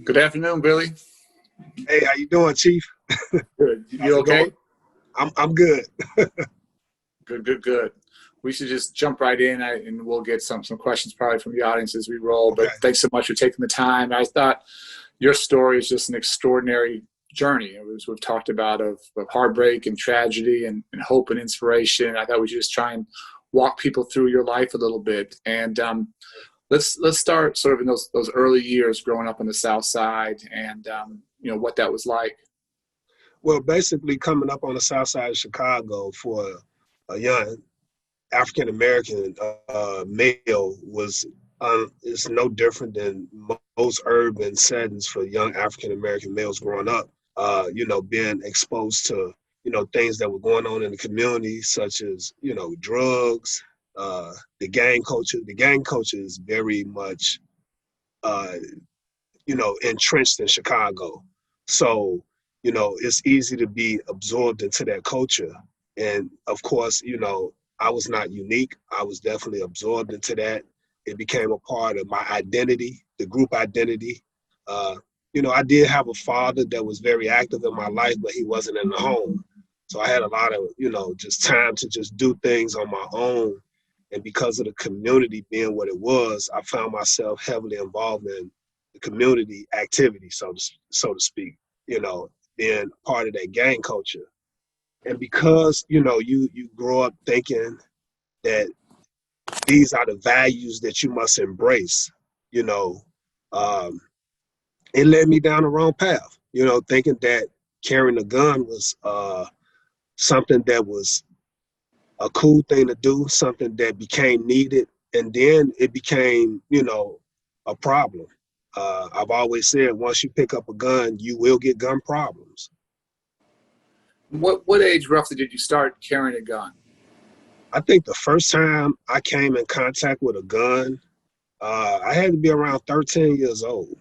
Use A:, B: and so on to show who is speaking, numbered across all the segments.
A: Good afternoon, Billy.
B: Hey, how you doing, Chief?
A: Good.
B: How's
A: You
B: it
A: okay?
B: going? I'm good.
A: Good, good, good. We should just jump right in, and we'll get some questions probably from the audience as we roll.
B: Okay.
A: But thanks so much for taking the time. I thought your story is just an extraordinary journey. As we've talked about of heartbreak and tragedy and hope and inspiration. I thought we should just try and walk people through your life a little bit. And let's start sort of in those early years growing up on the South Side, and what that was like.
B: Well, basically, coming up on the South Side of Chicago for a young African American male was it's no different than most urban settings for young African American males growing up. Being exposed to things that were going on in the community, such as drugs, the gang culture. The gang culture is very much uh, entrenched in Chicago. So, it's easy to be absorbed into that culture. And of course, I was not unique. I was definitely absorbed into that. It became a part of my identity, the group identity. Uh, I did have a father that was very active in my life, but he wasn't in the home. So I had a lot of, just time to just do things on my own. And because of the community being what it was, I found myself heavily involved in the community activity, so to speak, being part of that gang culture. And because, you grow up thinking that these are the values that you must embrace, you know, um, it led me down the wrong path, thinking that carrying a gun was something that was a cool thing to do, something that became needed. And then it became, a problem. I've always said, once you pick up a gun, you will get gun problems.
A: What age roughly did you start carrying a gun?
B: I think the first time I came in contact with a gun, I had to be around 13 years old.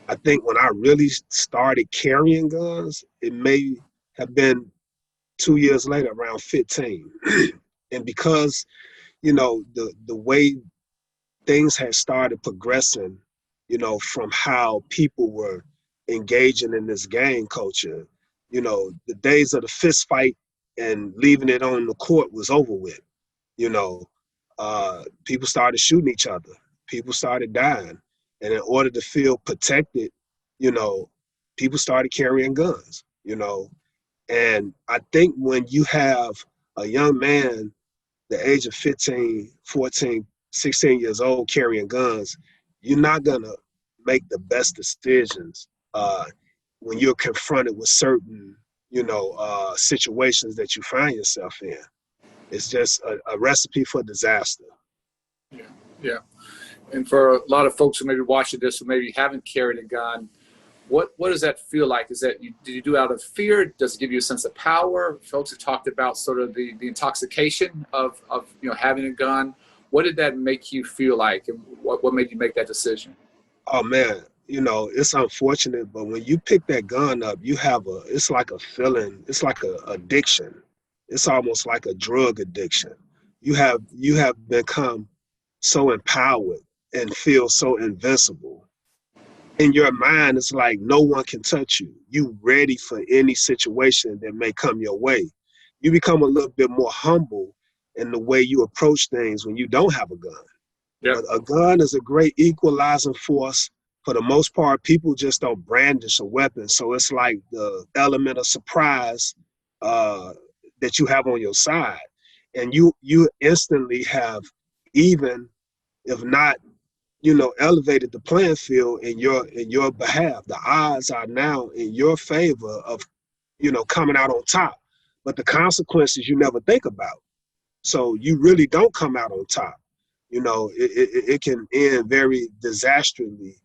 B: I think when I really started carrying guns, it may have been 2 years later, around 15. And because, the way things had started progressing, from how people were engaging in this gang culture, the days of the fist fight and leaving it on the court was over with. People started shooting each other. People started dying. And in order to feel protected, you know, people started carrying guns. And I think when you have a young man, the age of 15, 14, 16 years old carrying guns, you're not going to make the best decisions when you're confronted with certain, situations that you find yourself in. It's just a recipe for disaster.
A: Yeah, yeah. And for a lot of folks who may be watching this who maybe haven't carried a gun, what does that feel like? Is that did you do it out of fear? Does it give you a sense of power? Folks have talked about sort of the intoxication of having a gun. What did that make you feel like, and what made you make that decision?
B: Oh man, it's unfortunate, but when you pick that gun up, it's like a feeling, it's like a addiction. It's almost like a drug addiction. You have become so empowered and feel so invincible. In your mind, it's like no one can touch you. You ready for any situation that may come your way. You become a little bit more humble in the way you approach things when you don't have a gun.
A: Yeah,
B: A gun is a great equalizing force. For the most part, people just don't brandish a weapon. So it's like the element of surprise uh, that you have on your side. And you instantly have, even if not, elevated the playing field in your behalf. The odds are now in your favor of, coming out on top. But the consequences you never think about. So you really don't come out on top. It can end very disastrously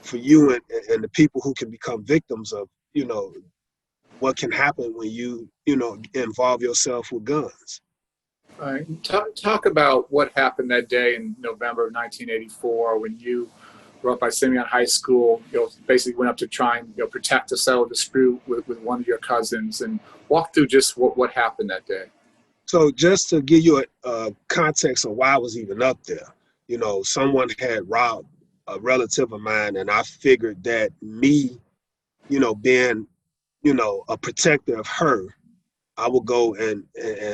B: for you and the people who can become victims of, what can happen when you involve yourself with guns.
A: all right. Talk about what happened that day in November of 1984 when you were up by Simeon High School. Basically went up to try and protect a settled dispute with one of your cousins, and walk through just what happened that day.
B: So just to give you a context of why I was even up there, someone had robbed a relative of mine, and I figured that me, being, a protector of her, I would go and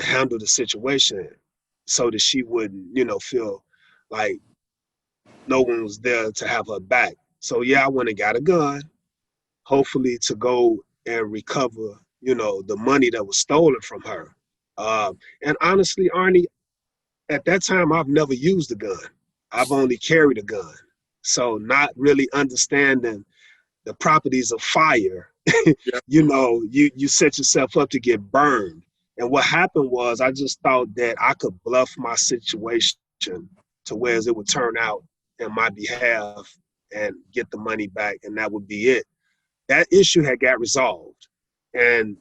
B: handle the situation so that she wouldn't, feel like no one was there to have her back. So yeah, I went and got a gun, hopefully to go and recover, the money that was stolen from her. And honestly, Arnie, at that time, I've never used a gun. I've only carried a gun. So not really understanding the properties of fire,
A: Yeah.
B: you set yourself up to get burned. And what happened was I just thought that I could bluff my situation to where it would turn out in my behalf and get the money back, and that would be it. That issue had got resolved. And,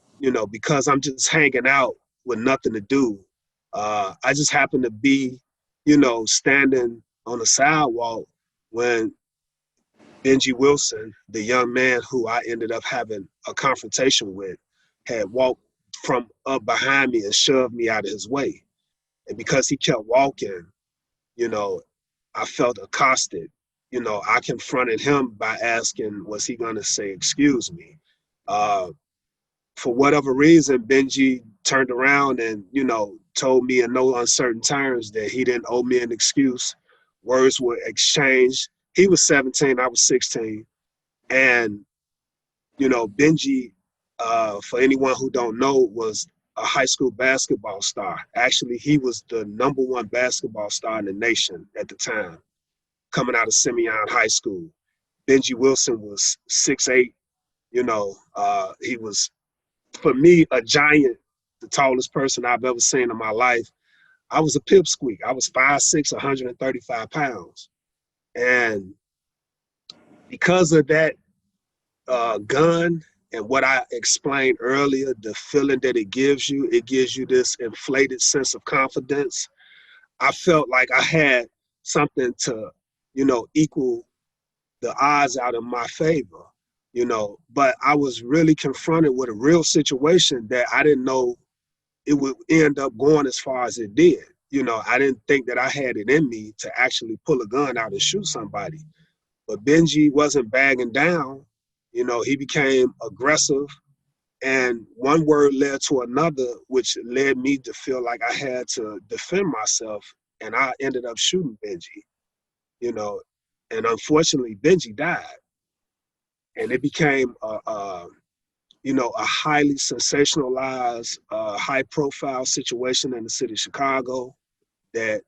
B: because I'm just hanging out with nothing to do, I just happened to be, standing on the sidewalk when Benji Wilson, the young man who I ended up having a confrontation with, had walked from up behind me and shoved me out of his way. And because he kept walking, you know, I felt accosted. I confronted him by asking, was he going to say, excuse me? Uh, for whatever reason, Benji turned around and, told me in no uncertain terms that he didn't owe me an excuse. Words were exchanged. He was 17, I was 16. And, Benji, for anyone who don't know, was a high school basketball star. Actually, he was the number one basketball star in the nation at the time, coming out of Simeon High School. Benji Wilson was 6'8". He was, for me, a giant, the tallest person I've ever seen in my life. I was a pipsqueak. I was 5'6", 135 pounds. And because of that gun and what I explained earlier, the feeling that it gives you this inflated sense of confidence. I felt like I had something to, equal the odds out in my favor, but I was really confronted with a real situation that I didn't know it would end up going as far as it did. I didn't think that I had it in me to actually pull a gun out and shoot somebody. But Benji wasn't bagging down. He became aggressive, and one word led to another, which led me to feel like I had to defend myself, and I ended up shooting Benji, you know, and unfortunately Benji died, and it became a highly sensationalized, high-profile situation in the city of Chicago that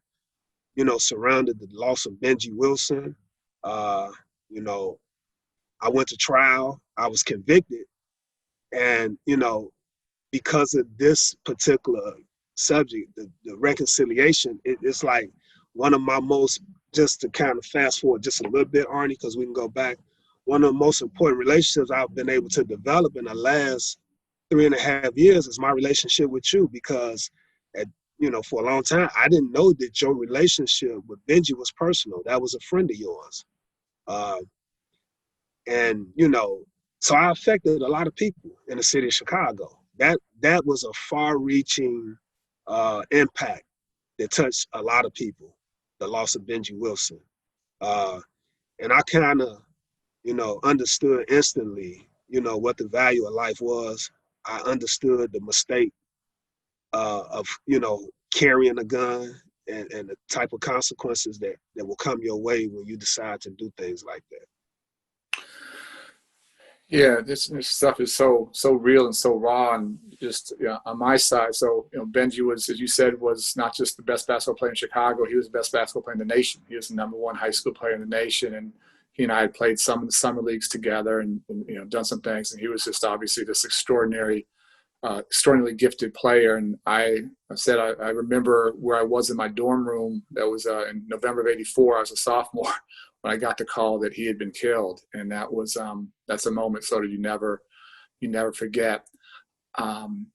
B: surrounded the loss of Benji Wilson. Uh, you know, I went to trial. I was convicted, and because of this particular subject, the reconciliation, it's like one of my most, just to kind of fast forward just a little bit, Arnie, because we can go back, one of the most important relationships I've been able to develop in the last 3.5 years is my relationship with you, because at, for a long time, I didn't know that your relationship with Benji was personal. That was a friend of yours. Uh, and, so I affected a lot of people in the city of Chicago. That was a far-reaching impact that touched a lot of people, the loss of Benji Wilson. Uh, and I kind of, understood instantly, what the value of life was. I understood the mistake of, carrying a gun and the type of consequences that will come your way when you decide to do things like that.
A: Yeah, this stuff is so real and so raw, and just on my side. So Benji was, as you said, was not just the best basketball player in Chicago. He was the best basketball player in the nation. He was the number one high school player in the nation, and he and I had played some of the summer leagues together, and done some things. And he was just obviously this extraordinarily gifted player. And I said I remember where I was in my dorm room. That was in November of '84. I was a sophomore when I got the call that he had been killed, and that's a moment sort of you never forget. Um,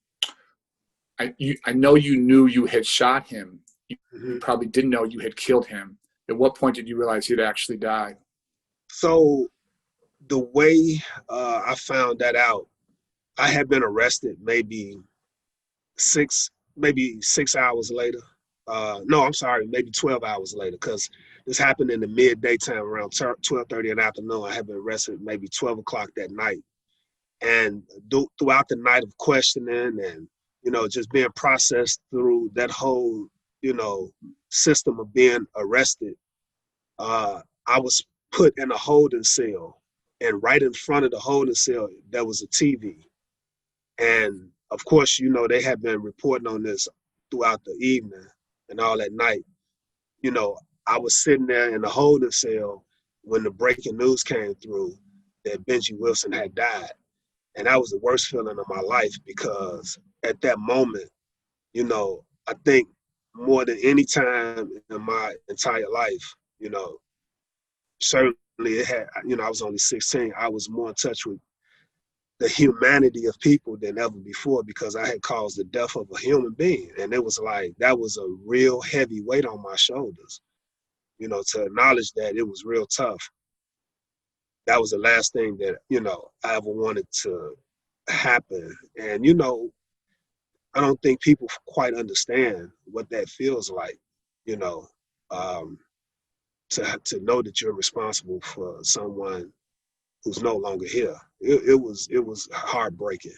A: I know you knew you had shot him. You
B: Mm-hmm.
A: probably didn't know you had killed him. At what point did you realize he'd actually died?
B: So the way I found that out, I had been arrested maybe 6 hours later. No, I'm sorry, maybe 12 hours later, because This happened in the midday time around 12:30 in the afternoon. I had been arrested maybe 12 o'clock that night. And throughout the night of questioning and, just being processed through that whole, system of being arrested, I was put in a holding cell. And right in front of the holding cell, there was a TV. And of course, they had been reporting on this throughout the evening and all that night. I was sitting there in the holding cell when the breaking news came through that Benji Wilson had died. And that was the worst feeling of my life, because at that moment, I think more than any time in my entire life, certainly it had, I was only 16. I was more in touch with the humanity of people than ever before, because I had caused the death of a human being. And it was like, that was a real heavy weight on my shoulders, to acknowledge that it was real tough. That was the last thing that, I ever wanted to happen. And, I don't think people quite understand what that feels like, to know that you're responsible for someone who's no longer here. It was heartbreaking.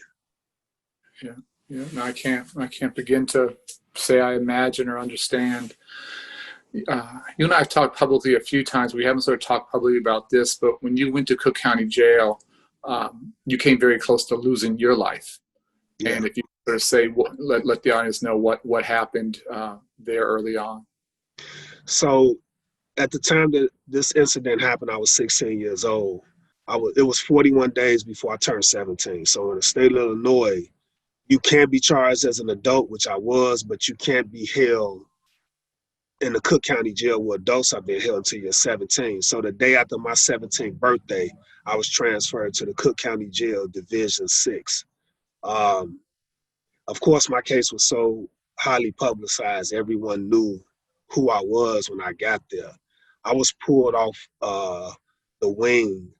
A: Yeah, yeah. No, I can't begin to say I imagine or understand. You and I have talked publicly a few times. We haven't sort of talked publicly about this, but when you went to Cook County Jail, you came very close to losing your life. Yeah. And if you sort of say, let the audience know what happened there early on.
B: So at the time that this incident happened, I was 16 years old. It was 41 days before I turned 17. So in the state of Illinois, you can be charged as an adult, which I was, but you can't be held in the Cook County Jail where adults have been held until you're 17. So the day after my 17th birthday, I was transferred to the Cook County Jail Division 6. Of course, my case was so highly publicized, everyone knew who I was when I got there. I was pulled off the wing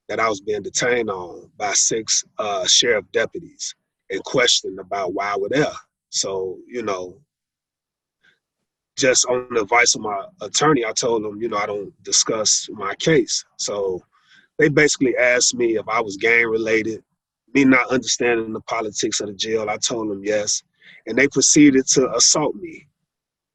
B: that I was being detained on by 6 sheriff deputies and questioned about why I was there. So, just on the advice of my attorney, I told them, I don't discuss my case. So they basically asked me if I was gang related. Me not understanding the politics of the jail, I told them yes. And they proceeded to assault me,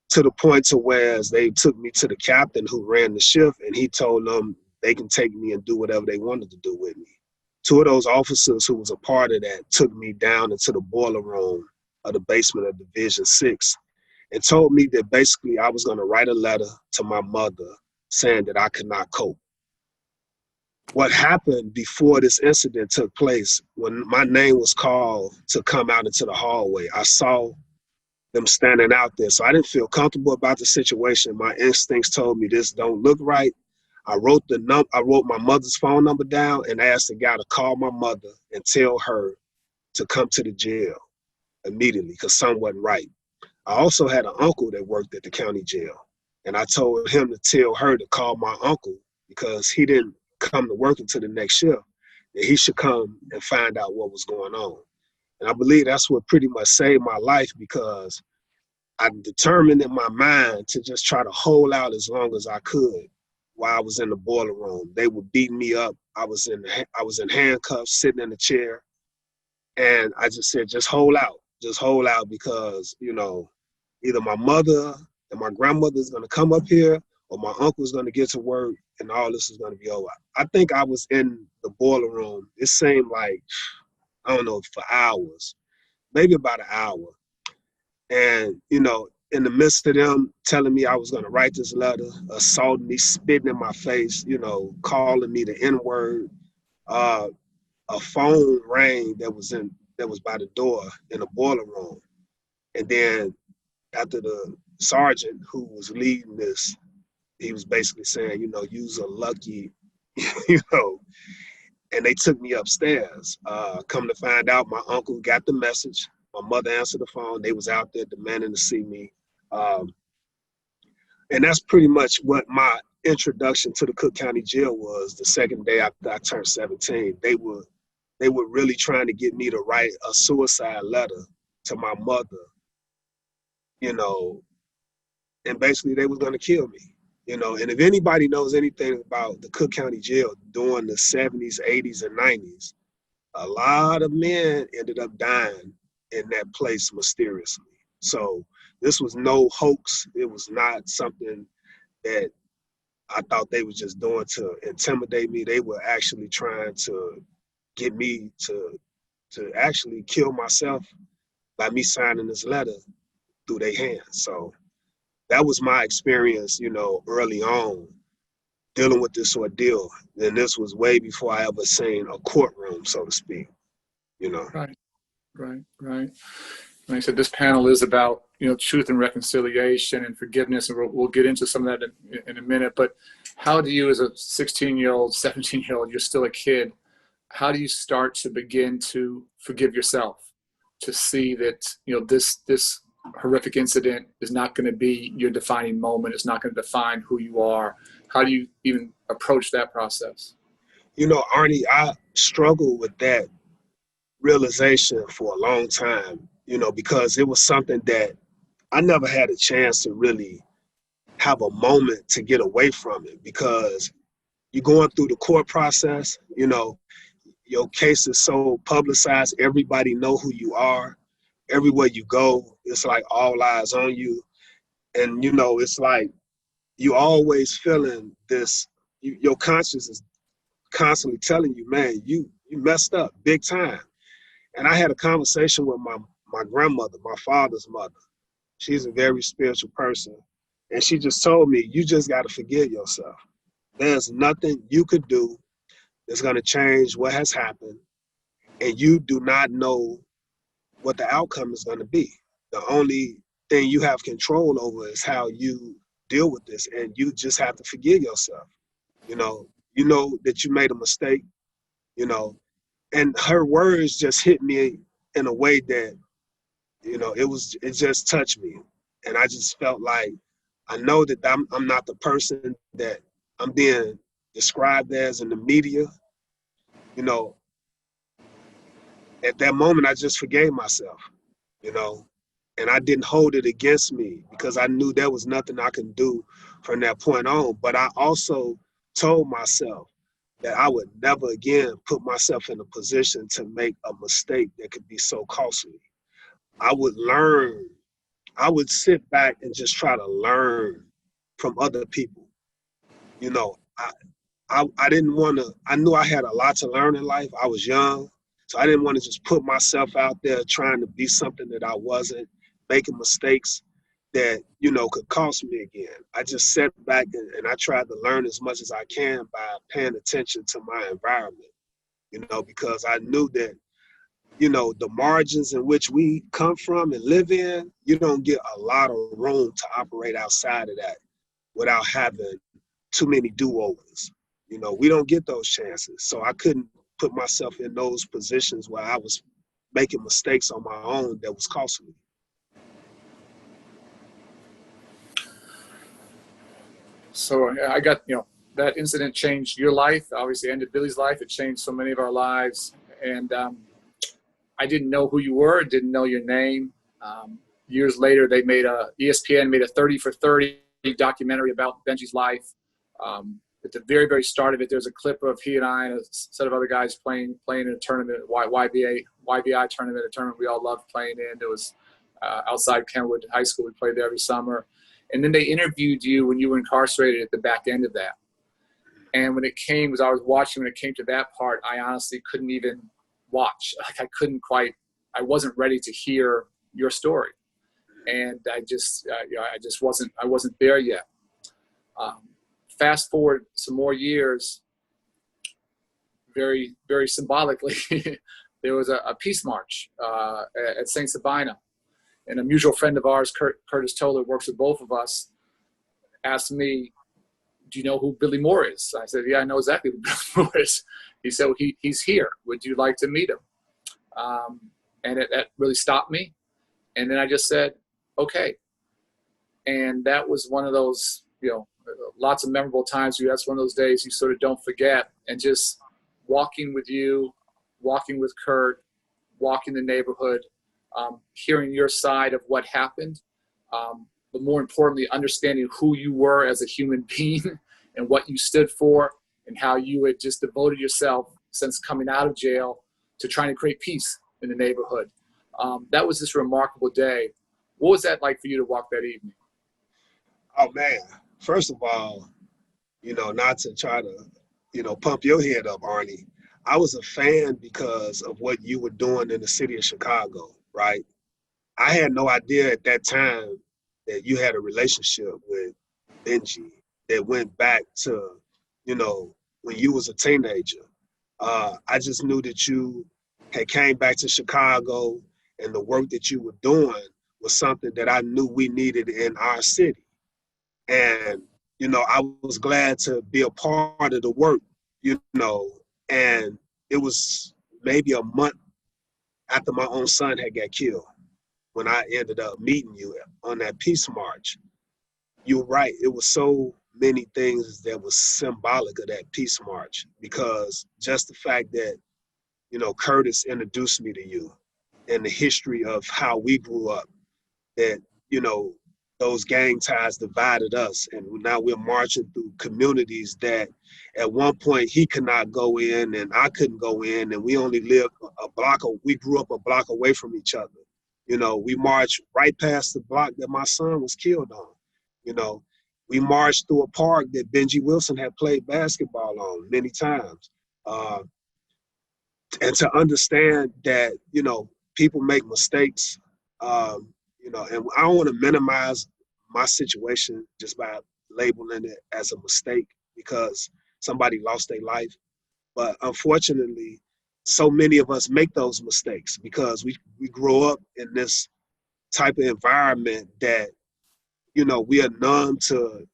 B: to the point to where they took me to the captain who ran the shift, and he told them they can take me and do whatever they wanted to do with me. 2 of those officers who was a part of that took me down into the boiler room of the basement of Division 6 and told me that basically I was going to write a letter to my mother saying that I could not cope. What happened before this incident took place, when my name was called to come out into the hallway, I saw them standing out there. So I didn't feel comfortable about the situation. My instincts told me this don't look right. I wrote my mother's phone number down and asked the guy to call my mother and tell her to come to the jail immediately because something wasn't right. I also had an uncle that worked at the county jail, and I told him to tell her to call my uncle because he didn't come to work until the next shift, that he should come and find out what was going on. And I believe that's what pretty much saved my life, because I determined in my mind to just try to hold out as long as I could while I was in the boiler room. They were beating me up. I was in handcuffs, sitting in a chair, and I just said, just hold out, because either my mother and my grandmother is going to come up here, or my uncle is going to get to work, and all this is going to be over. I think I was in the boiler room. It seemed like, I don't know, for hours, maybe about an hour. And, in the midst of them telling me I was going to write this letter, assaulting me, spitting in my face, calling me the N-word, a phone rang that was by the door in the boiler room. And then after the sergeant who was leading this, he was basically saying, you's a lucky, and they took me upstairs. Come to find out, my uncle got the message. My mother answered the phone. They was out there demanding to see me. And that's pretty much what my introduction to the Cook County Jail was. The second day after I turned 17, they were really trying to get me to write a suicide letter to my mother, and basically they was going to kill me. You know, and if anybody knows anything about the Cook County Jail during the 70s, 80s, and 90s, a lot of men ended up dying in that place mysteriously. So this was no hoax. It was not something that I thought they were just doing to intimidate me. They were actually trying to get me to actually kill myself by me signing this letter through their hands. So that was my experience, you know, early on dealing with this ordeal. And this was way before I ever seen a courtroom, so to speak, you know.
A: Right, right, right. Like I said, this panel is about, truth and reconciliation and forgiveness, and we'll get into some of that in a minute. But how do you, as a 16-year-old, 17-year-old, you're still a kid, how do you start to begin to forgive yourself, to see that this horrific incident is not going to be your defining moment, it's not going to define who you are? How do you even approach that process?
B: You know, Arnie, I struggled with that realization for a long time, you know, because it was something that I never had a chance to really have a moment to get away from it, because you're going through the court process, you know, your case is so publicized, everybody know who you are. Everywhere you go, it's like all eyes on you. And you know, it's like you always feeling this, your conscience is constantly telling you, man, you messed up big time. And I had a conversation with my grandmother, my father's mother. She's a very spiritual person. And she just told me, you just got to forgive yourself. There's nothing you could do that's going to change what has happened. And you do not know what the outcome is going to be. The only thing you have control over is how you deal with this. And you just have to forgive yourself. You know that you made a mistake, you know, and her words just hit me in a way that, it just touched me. And I just felt like, I know that I'm not the person that I'm being described as in the media. You know, at that moment, I just forgave myself, you know, and I didn't hold it against me because I knew there was nothing I could do from that point on. But I also told myself that I would never again put myself in a position to make a mistake that could be so costly. I would learn, I would sit back and just try to learn from other people. You know, I didn't want to, I knew I had a lot to learn in life. I was young. So I didn't want to just put myself out there trying to be something that I wasn't, making mistakes that, could cost me again. I just sat back and I tried to learn as much as I can by paying attention to my environment, because I knew that, the margins in which we come from and live in, you don't get a lot of room to operate outside of that without having too many do-overs. We don't get those chances. So I couldn't put myself in those positions where I was making mistakes on my own that was costly.
A: So I got, that incident changed your life, obviously ended Billy's life. It changed so many of our lives. And I didn't know who you were, didn't know your name. Years later, ESPN made a 30 for 30 documentary about Benji's life. At the very, very start of it, there's a clip of he and I and a set of other guys playing in a tournament, YBI tournament, a tournament we all loved playing in. It was outside Kenwood High School. We played there every summer. And then they interviewed you when you were incarcerated at the back end of that. And when it came, as I was watching, when it came to that part, I honestly couldn't even watch. Like I wasn't ready to hear your story. And I wasn't there yet. Fast forward some more years, very, very symbolically, there was a peace march at St. Sabina. And a mutual friend of ours, Curtis Toller, works with both of us, asked me, do you know who Billy Moore is? I said, yeah, I know exactly who Billy Moore is. He said, well, he's here. Would you like to meet him? And that really stopped me. And then I just said, okay. And that was one of those, lots of memorable times. That's one of those days you sort of don't forget. And just walking with you, walking with Kurt, walking the neighborhood, hearing your side of what happened, but more importantly, understanding who you were as a human being and what you stood for and how you had just devoted yourself since coming out of jail to trying to create peace in the neighborhood. That was this remarkable day. What was that like for you to walk that evening?
B: Oh man, first of all, not to try to, pump your head up, Arnie. I was a fan because of what you were doing in the city of Chicago, right? I had no idea at that time that you had a relationship with Benji that went back to, when you was a teenager. I just knew that you had came back to Chicago and the work that you were doing was something that I knew we needed in our city. And, I was glad to be a part of the work, and it was maybe a month after my own son had got killed when I ended up meeting you on that peace march. You're right. It was so many things that was symbolic of that peace march because just the fact that, Curtis introduced me to you and the history of how we grew up, that, those gang ties divided us. And now we're marching through communities that at one point he could not go in and I couldn't go in. And we only lived we grew up a block away from each other. We marched right past the block that my son was killed on. We marched through a park that Benji Wilson had played basketball on many times. And to understand that, people make mistakes, and I don't want to minimize my situation just by labeling it as a mistake because somebody lost their life. But unfortunately, so many of us make those mistakes because we grow up in this type of environment that, we are numb to,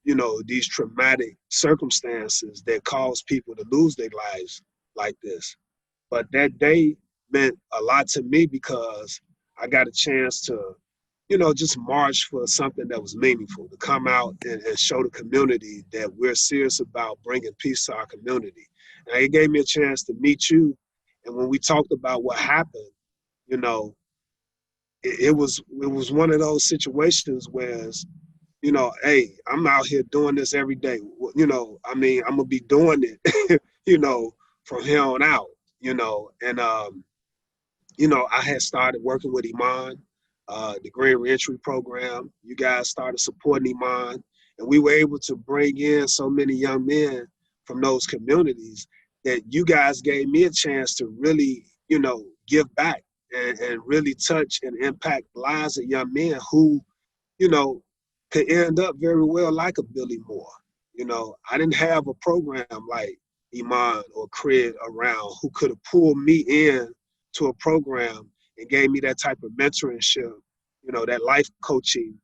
B: these traumatic circumstances that cause people to lose their lives like this. But that day meant a lot to me because I got a chance to, just march for something that was meaningful, to come out and show the community that we're serious about bringing peace to our community. And it gave me a chance to meet you. And when we talked about what happened, it was one of those situations where, hey, I'm out here doing this every day. I'm going to be doing it, from here on out, and, I had started working with Iman, the Green Reentry Program. You guys started supporting Iman, and we were able to bring in so many young men from those communities that you guys gave me a chance to really, give back and really touch and impact lives of young men who, could end up very well like a Billy Moore. I didn't have a program like Iman or Craig around who could have pulled me in to a program and gave me that type of mentorship, that life coaching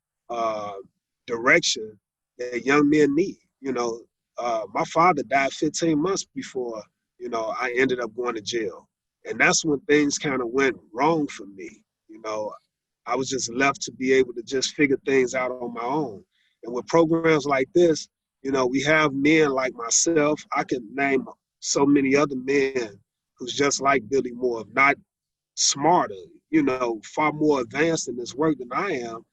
B: direction that young men need. My father died 15 months before, I ended up going to jail. And that's when things kind of went wrong for me. I was just left to be able to just figure things out on my own. And with programs like this, we have men like myself. I can name so many other men who's just like Billy Moore, not smarter, far more advanced in this work than I am,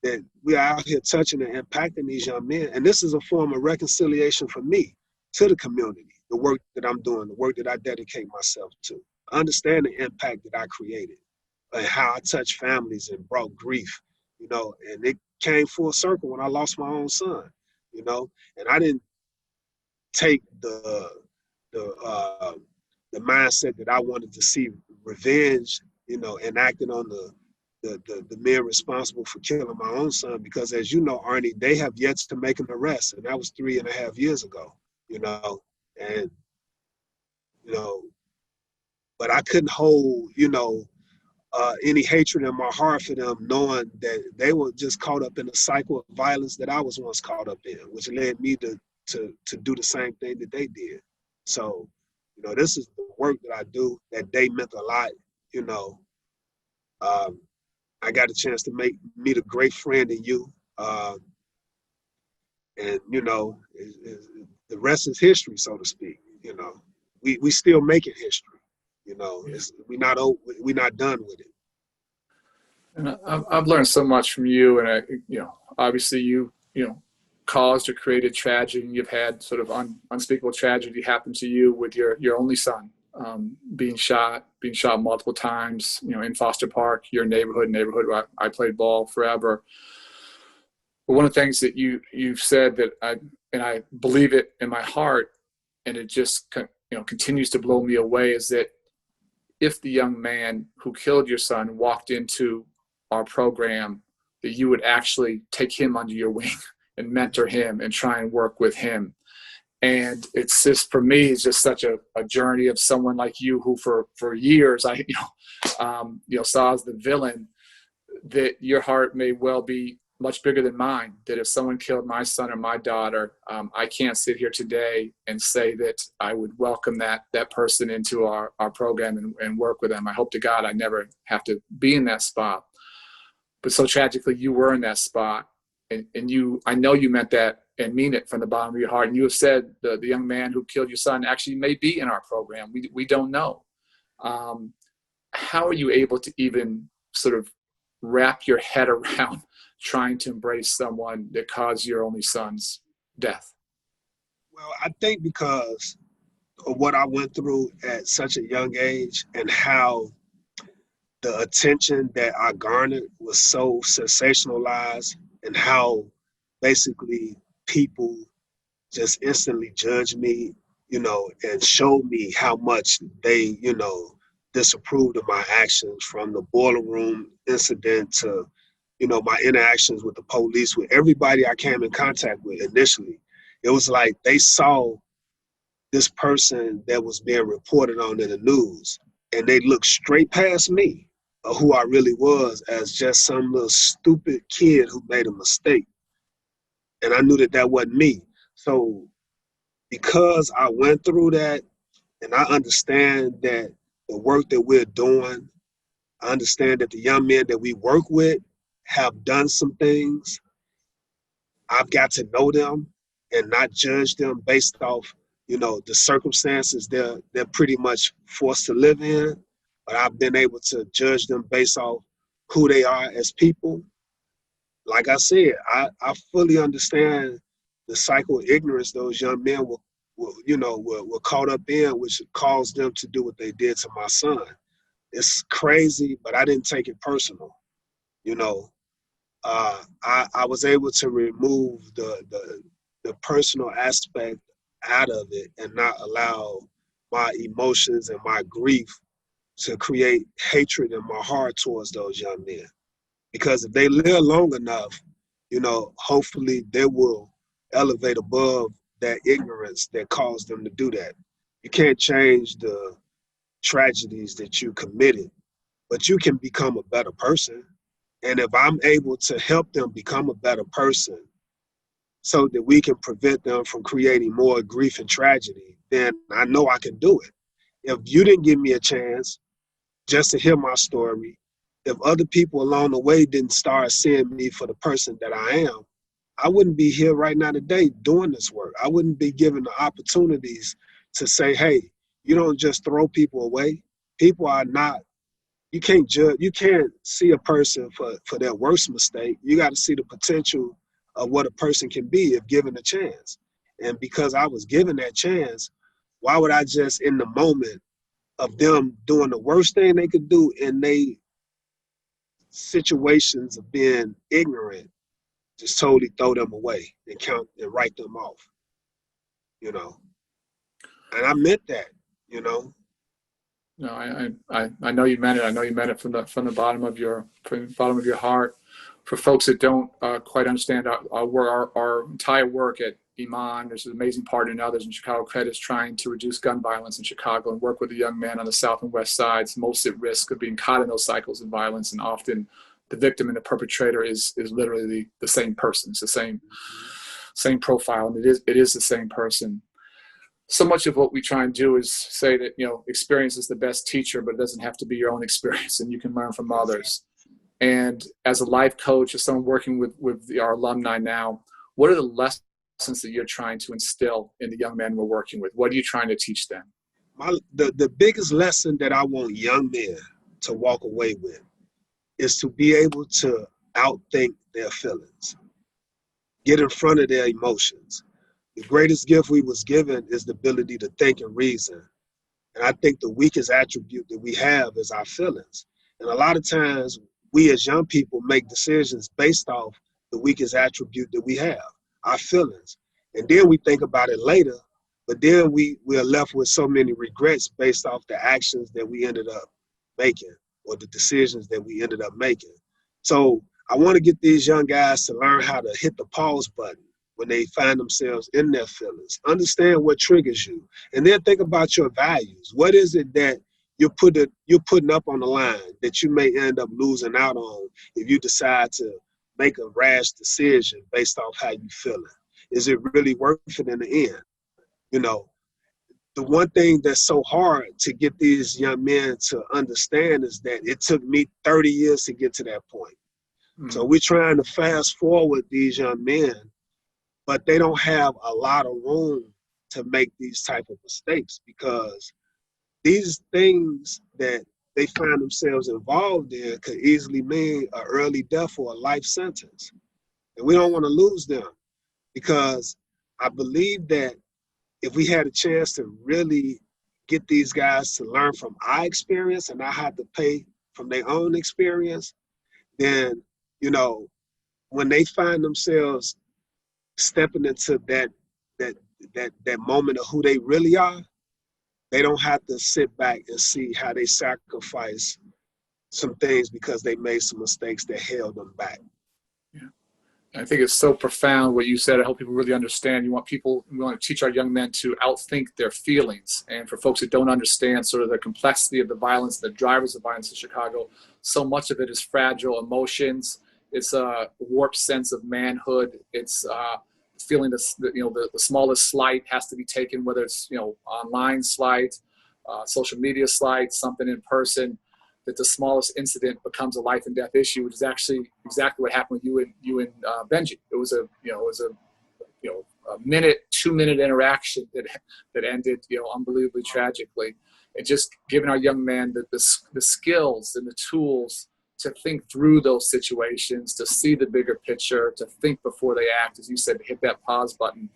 B: that we are out here touching and impacting these young men. And this is a form of reconciliation for me to the community, the work that I'm doing, the work that I dedicate myself to. Understand the impact that I created and how I touched families and brought grief, and it came full circle when I lost my own son, and I didn't take the mindset that I wanted to see revenge, enacted on the men responsible for killing my own son, because as you know, Arnie, they have yet to make an arrest, and that was 3.5 years ago, and but I couldn't hold, any hatred in my heart for them, knowing that they were just caught up in a cycle of violence that I was once caught up in, which led me to do the same thing that they did. So, this is the work that I do. That day meant a lot. I got a chance to meet a great friend in you, and the rest is history, so to speak. We still making history. We're not done with it.
A: And I've learned so much from you, and obviously you know caused or created tragedy, and you've had sort of unspeakable tragedy happen to you with your only son being shot multiple times, you know, in Foster Park, your neighborhood where I played ball forever. But one of the things that you've said that I believe it in my heart, and it just continues to blow me away, is that if the young man who killed your son walked into our program, that you would actually take him under your wing and mentor him and try and work with him. And it's just, for me, it's just such a journey of someone like you who for years I saw as the villain, that your heart may well be much bigger than mine, that if someone killed my son or my daughter, I can't sit here today and say that I would welcome that person into our program and work with them. I hope to God I never have to be in that spot. But so tragically, you were in that spot, and I know you meant that and mean it from the bottom of your heart. And you have said the young man who killed your son actually may be in our program. We don't know. How are you able to even sort of wrap your head around trying to embrace someone that caused your only son's death?
B: Well, I think because of what I went through at such a young age, and how the attention that I garnered was so sensationalized, and how basically people just instantly judged me, and showed me how much they, disapproved of my actions, from the boiler room incident to, my interactions with the police, with everybody I came in contact with initially. It was like they saw this person that was being reported on in the news, and they looked straight past me, who I really was, as just some little stupid kid who made a mistake. And I knew that that wasn't me. So because I went through that, and I understand that the work that we're doing, I understand that the young men that we work with have done some things. I've got to know them and not judge them based off, the circumstances they're pretty much forced to live in. But I've been able to judge them based off who they are as people. Like I said, I fully understand the cycle of ignorance those young men were caught up in, which caused them to do what they did to my son. It's crazy, but I didn't take it personal. I was able to remove the personal aspect out of it, and not allow my emotions and my grief to create hatred in my heart towards those young men. Because if they live long enough, hopefully they will elevate above that ignorance that caused them to do that. You can't change the tragedies that you committed, but you can become a better person. And if I'm able to help them become a better person so that we can prevent them from creating more grief and tragedy, then I know I can do it. If you didn't give me a chance just to hear my story, if other people along the way didn't start seeing me for the person that I am, I wouldn't be here right now today doing this work. I wouldn't be given the opportunities to say, hey, you don't just throw people away. People are not, you can't judge, you can't see a person for their worst mistake. You got to see the potential of what a person can be if given a chance. And because I was given that chance, why would I just, in the moment of them doing the worst thing they could do in they situations of being ignorant, just totally throw them away and count and write them off, And I meant that,
A: No, I know you meant it. I know you meant it from the bottom of your heart. For folks that don't quite understand our entire work at Iman, there's an amazing partner and others in Chicago Credit is trying to reduce gun violence in Chicago and work with the young men on the south and west sides most at risk of being caught in those cycles of violence. And often the victim and the perpetrator is literally the same person. It's the same profile, and it is the same person. So much of what we try and do is say that, experience is the best teacher, but it doesn't have to be your own experience, and you can learn from others. And as a life coach, as someone working with our alumni now, what are the lessons that you're trying to instill in the young men we're working with? What are you trying to teach them?
B: The biggest lesson that I want young men to walk away with is to be able to outthink their feelings. get in front of their emotions. The greatest gift we was given is the ability to think and reason. And I think the weakest attribute that we have is our feelings. And a lot of times we as young people make decisions based off the weakest attribute that we have, our feelings. And then we think about it later, but then we are left with so many regrets based off the actions that we ended up making or the decisions that we ended up making. So I want to get these young guys to learn how to hit the pause button when they find themselves in their feelings. Understand what triggers you, and then think about your values. What is it that you're putting up on the line that you may end up losing out on if you decide to make a rash decision based off how you feeling? Is it really worth it in the end? You know, the one thing that's so hard to get these young men to understand is that it took me 30 years to get to that point. So we're trying to fast forward these young men, but they don't have a lot of room to make these type of mistakes because these things that they find themselves involved in could easily mean an early death or a life sentence. And we don't want to lose them because I believe that if we had a chance to really get these guys to learn from our experience and not have to pay from their own experience, then, you know, when they find themselves stepping into that moment of who they really are, they don't have to sit back and see how they sacrifice some things because they made some mistakes that held them back.
A: Yeah. I think it's so profound what you said. I hope people really understand. We want to teach our young men to outthink their feelings. And for folks that don't understand sort of the complexity of the violence, the drivers of violence in Chicago, so much of it is fragile emotions. It's a warped sense of manhood. It's feeling the smallest slight has to be taken, whether it's, online slight, social media slight, something in person, that the smallest incident becomes a life and death issue, which is actually exactly what happened with you and Benji. It was a minute, 2-minute interaction that ended, unbelievably tragically. And just giving our young men the skills and the tools to think through those situations, to see the bigger picture, to think before they act, as you said, to hit that pause button.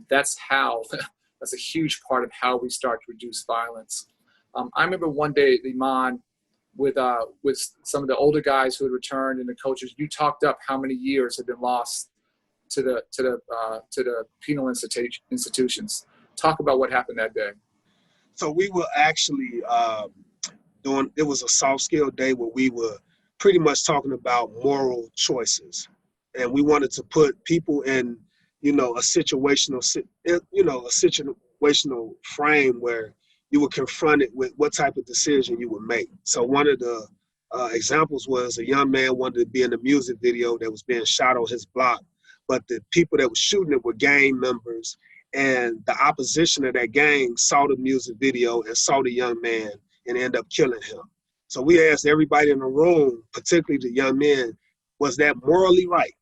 A: That's a huge part of how we start to reduce violence. I remember one day, Iman, with some of the older guys who had returned and the coaches, you talked up how many years had been lost to the penal institutions. Talk about what happened that day.
B: So we were actually it was a soft skill day where we were pretty much talking about moral choices, and we wanted to put people in, a situational frame where you were confronted with what type of decision you would make. So one of the examples was a young man wanted to be in a music video that was being shot on his block, but the people that were shooting it were gang members, and the opposition of that gang saw the music video and saw the young man and ended up killing him. So we asked everybody in the room, particularly the young men, was that morally right?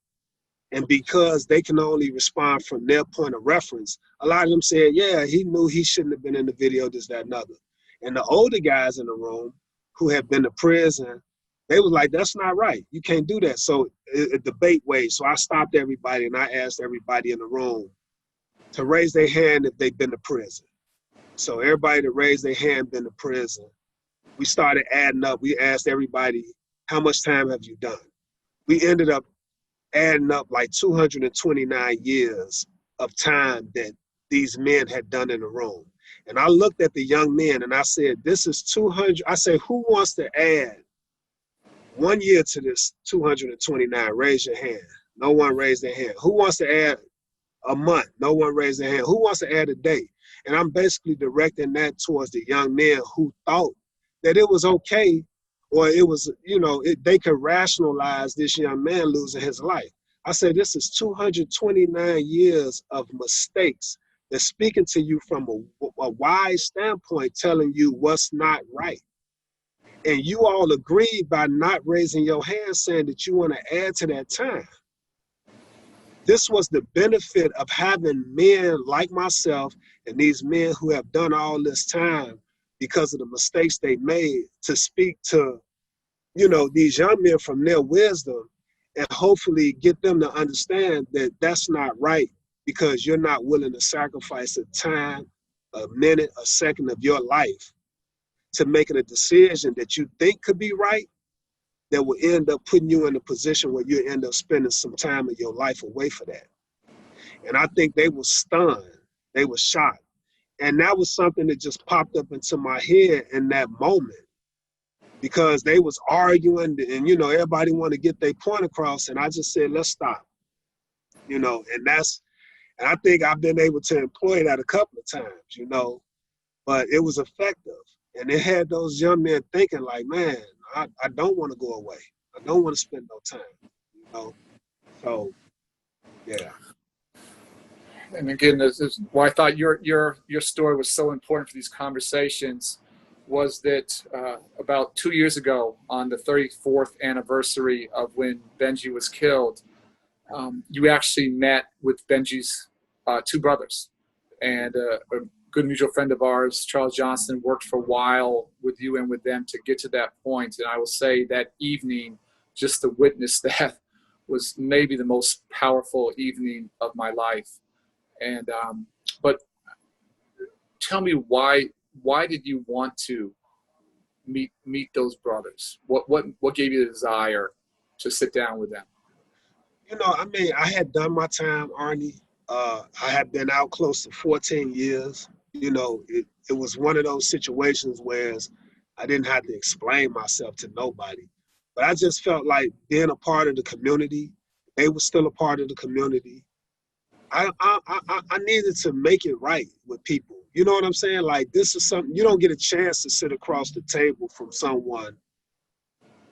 B: And because they can only respond from their point of reference, a lot of them said, yeah, he knew he shouldn't have been in the video, this, that, and other. And the older guys in the room who had been to prison, they was like, that's not right. You can't do that. So a debate waged. So I stopped everybody and I asked everybody in the room to raise their hand if they've been to prison. So everybody that raised their hand been to prison. We started adding up. We asked everybody, how much time have you done? We ended up adding up like 229 years of time that these men had done in the room. And I looked at the young men and I said, this is 200. I said, who wants to add 1 year to this 229? Raise your hand. No one raised their hand. Who wants to add a month? No one raised their hand. Who wants to add a day? And I'm basically directing that towards the young men who thought that it was okay, or it was, they could rationalize this young man losing his life. I said, this is 229 years of mistakes that's speaking to you from a wise standpoint, telling you what's not right. And you all agreed by not raising your hand, saying that you want to add to that time. This was the benefit of having men like myself and these men who have done all this time because of the mistakes they made, to speak to, these young men from their wisdom and hopefully get them to understand that that's not right because you're not willing to sacrifice a time, a minute, a second of your life to making a decision that you think could be right that will end up putting you in a position where you end up spending some time of your life away for that. And I think they were stunned. They were shocked. And that was something that just popped up into my head in that moment because they was arguing and, you know, everybody wanted to get their point across. And I just said, let's stop, you know, and I think I've been able to employ that a couple of times, you know, but it was effective. And it had those young men thinking like, man, I don't want to go away. I don't want to spend no time, you know? So, yeah.
A: And again, this is why I thought your story was so important for these conversations. Was that about 2 years ago, on the 34th anniversary of when Benji was killed, you actually met with Benji's two brothers, and a good mutual friend of ours, Charles Johnson, worked for a while with you and with them to get to that point. And I will say that evening, just to witness that, was maybe the most powerful evening of my life. And but tell me why did you want to meet those brothers? What gave you the desire to sit down with them?
B: You know, I mean, I had done my time, Arnie. I had been out close to 14 years. You know, it was one of those situations where I didn't have to explain myself to nobody. But I just felt like being a part of the community, they were still a part of the community. I needed to make it right with people. You know what I'm saying? Like, this is something, you don't get a chance to sit across the table from someone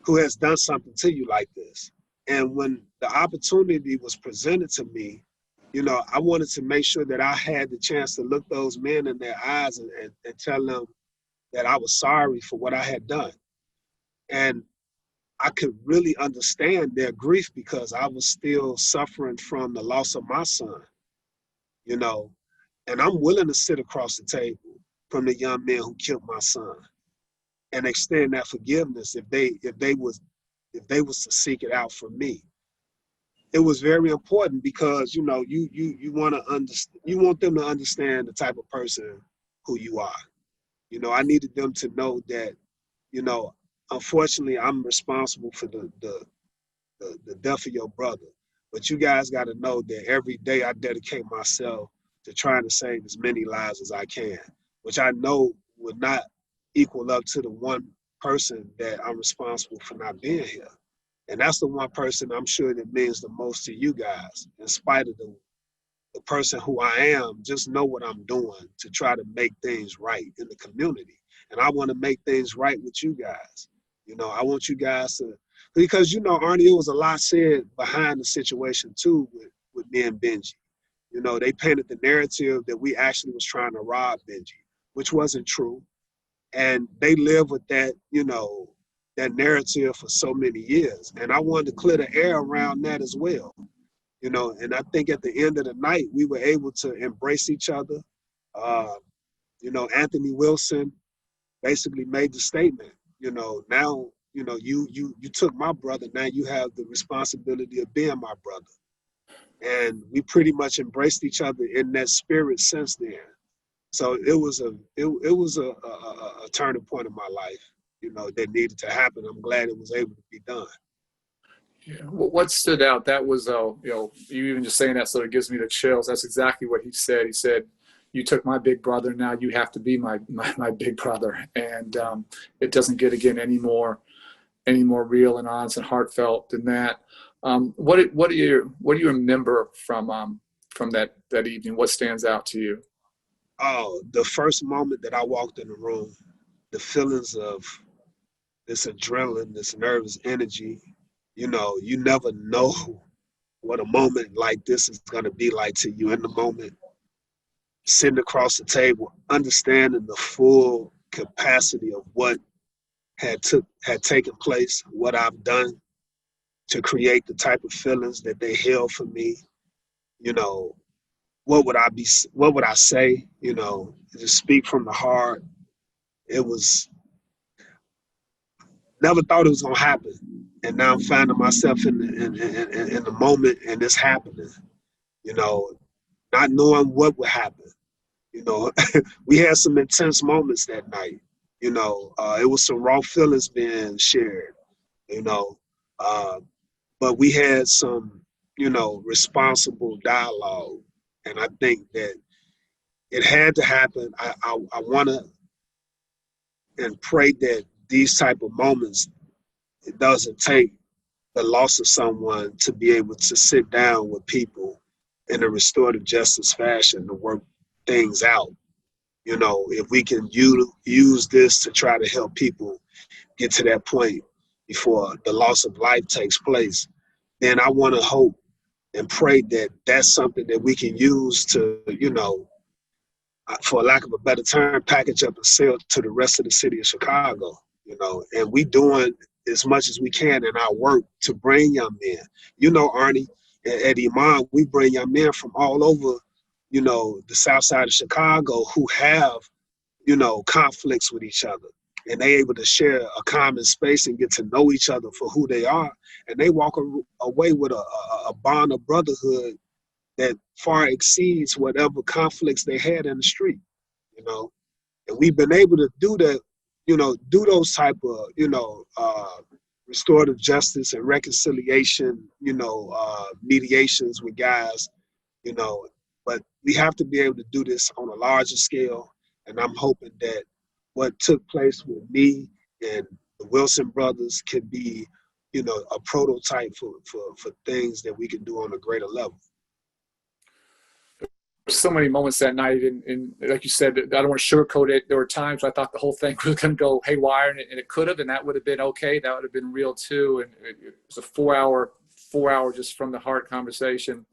B: who has done something to you like this. And when the opportunity was presented to me, you know, I wanted to make sure that I had the chance to look those men in their eyes and tell them that I was sorry for what I had done. And I could really understand their grief because I was still suffering from the loss of my son, you know, and I'm willing to sit across the table from the young men who killed my son and extend that forgiveness if they was to seek it out from me. It was very important because you want to understand, you want them to understand the type of person who you are. You know, I needed them to know that, you know, unfortunately I'm responsible for the death of your brother. But you guys got to know that every day I dedicate myself to trying to save as many lives as I can, which I know would not equal up to the one person that I'm responsible for not being here. And that's the one person I'm sure that means the most to you guys, in spite of the person who I am. Just know what I'm doing to try to make things right in the community. And I want to make things right with you guys. You know, I want you guys to, because, you know, Arnie, it was a lot said behind the situation too with me and Benji. You know, they painted the narrative that we actually was trying to rob Benji, which wasn't true. And they lived with that, you know, that narrative for so many years. And I wanted to clear the air around that as well. You know, and I think at the end of the night, we were able to embrace each other. Uh, you know, Anthony Wilson basically made the statement, you know, now, you know, you took my brother, now you have the responsibility of being my brother. And we pretty much embraced each other in that spirit since then. So it was a turning point in my life, you know, that needed to happen. I'm glad it was able to be done.
A: Yeah. What stood out? That was, you even just saying that, so it gives me the chills. That's exactly what he said. He said, "You took my big brother. Now you have to be my big brother." And it doesn't get again any more real and honest and heartfelt than that. What do you remember from that evening? What stands out to you?
B: Oh, the first moment that I walked in the room, the feelings of this adrenaline, this nervous energy, you know, you never know what a moment like this is going to be like to you in the moment. Sitting across the table, understanding the full capacity of what had taken place, what I've done to create the type of feelings that they held for me. You know, what would I say? You know, to speak from the heart. It was Never thought it was gonna happen, and now I'm finding myself in the moment, and it's happening. You know, not knowing what would happen. You know, we had some intense moments that night. You know, it was some raw feelings being shared. You know, uh, but we had some, responsible dialogue, and I think that it had to happen. I want to and pray that these type of moments, it doesn't take the loss of someone to be able to sit down with people in a restorative justice fashion to work things out. You know, if we can use this to try to help people get to that point before the loss of life takes place, then I want to hope and pray that that's something that we can use to, for lack of a better term, package up and sell to the rest of the city of Chicago, and we doing as much as we can in our work to bring young men. You know, Arnie, at Iman, we bring young men from all over, the south side of Chicago who have, conflicts with each other. And they able to share a common space and get to know each other for who they are. And they walk away with a bond of brotherhood that far exceeds whatever conflicts they had in the street, you know. And we've been able to do that, do those type of, restorative justice and reconciliation, mediations with guys, you know. But we have to be able to do this on a larger scale. And I'm hoping that what took place with me and the Wilson brothers could be, a prototype for things that we can do on a greater level.
A: So many moments that night, and like you said, I don't want to sugarcoat it. There were times I thought the whole thing was going to go haywire, and it could have, and that would have been okay. That would have been real too. And it was a 4 hour just from the heart conversation.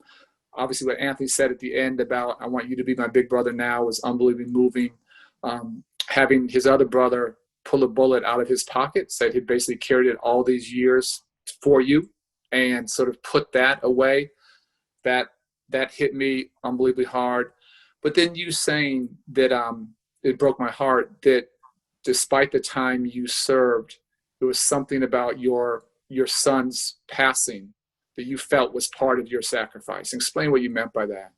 A: Obviously, what Anthony said at the end about "I want you to be my big brother now" was unbelievably moving. Having his other brother pull a bullet out of his pocket, said he'd basically carried it all these years for you, and sort of put that away. That hit me unbelievably hard. But then you saying that it broke my heart that despite the time you served, there was something about your son's passing that you felt was part of your sacrifice. Explain what you meant by that.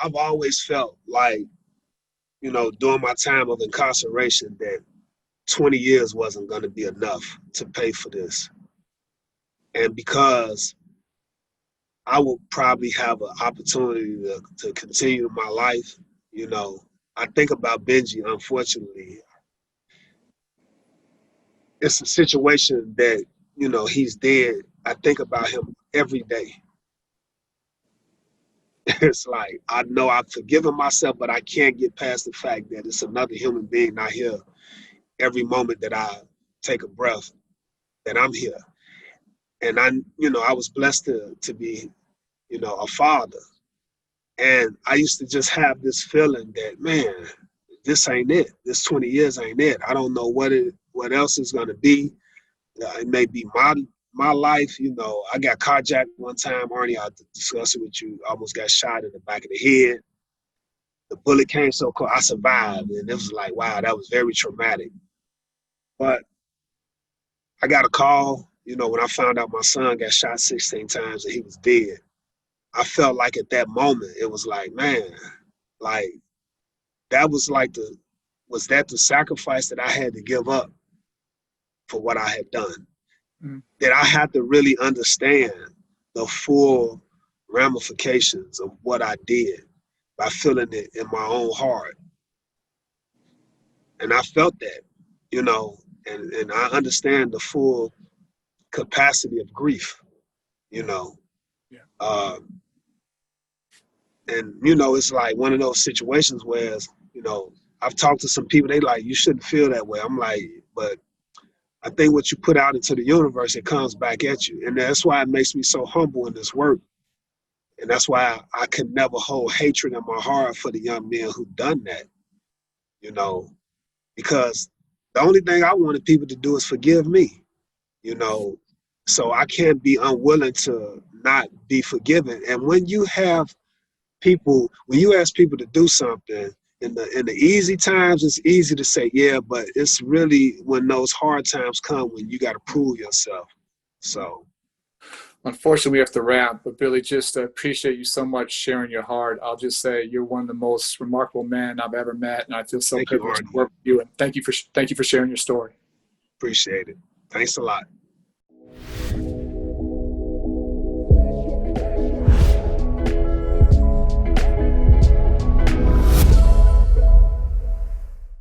B: I've always felt like, during my time of incarceration that 20 years wasn't going to be enough to pay for this. And because I will probably have an opportunity to continue my life. I think about Benji, unfortunately. It's a situation that, he's dead. I think about him every day. It's like, I know I've forgiven myself, but I can't get past the fact that it's another human being not here every moment that I take a breath, that I'm here. And I was blessed to be, a father. And I used to just have this feeling that, man, this ain't it. This 20 years ain't it. I don't know what else is going to be. It may be my life. I got carjacked one time, Arnie. I discussed it with you. I almost got shot in the back of the head. The bullet came so close. I survived. And it was like, wow, that was very traumatic. But I got a call, when I found out my son got shot 16 times and he was dead. I felt like at that moment, it was like, man, like that was like was that the sacrifice that I had to give up for what I had done? Mm-hmm. That I had to really understand the full ramifications of what I did by feeling it in my own heart. And I felt that, and I understand the full capacity of grief, Yeah. And, it's like one of those situations where, I've talked to some people, they like, you shouldn't feel that way. I'm like, but I think what you put out into the universe, it comes back at you. And that's why it makes me so humble in this work. And that's why I could never hold hatred in my heart for the young men who done that, because the only thing I wanted people to do is forgive me, so I can't be unwilling to not be forgiven. And when you ask people to do something in the easy times, it's easy to say yeah, but it's really when those hard times come when you got to prove yourself. So
A: Unfortunately, we have to wrap, but Billy, just appreciate you so much sharing your heart. I'll just say you're one of the most remarkable men I've ever met, and I feel so
B: thank you,
A: privileged to
B: Arden.
A: work with you. And thank you for sharing your story.
B: Appreciate it. Thanks a lot.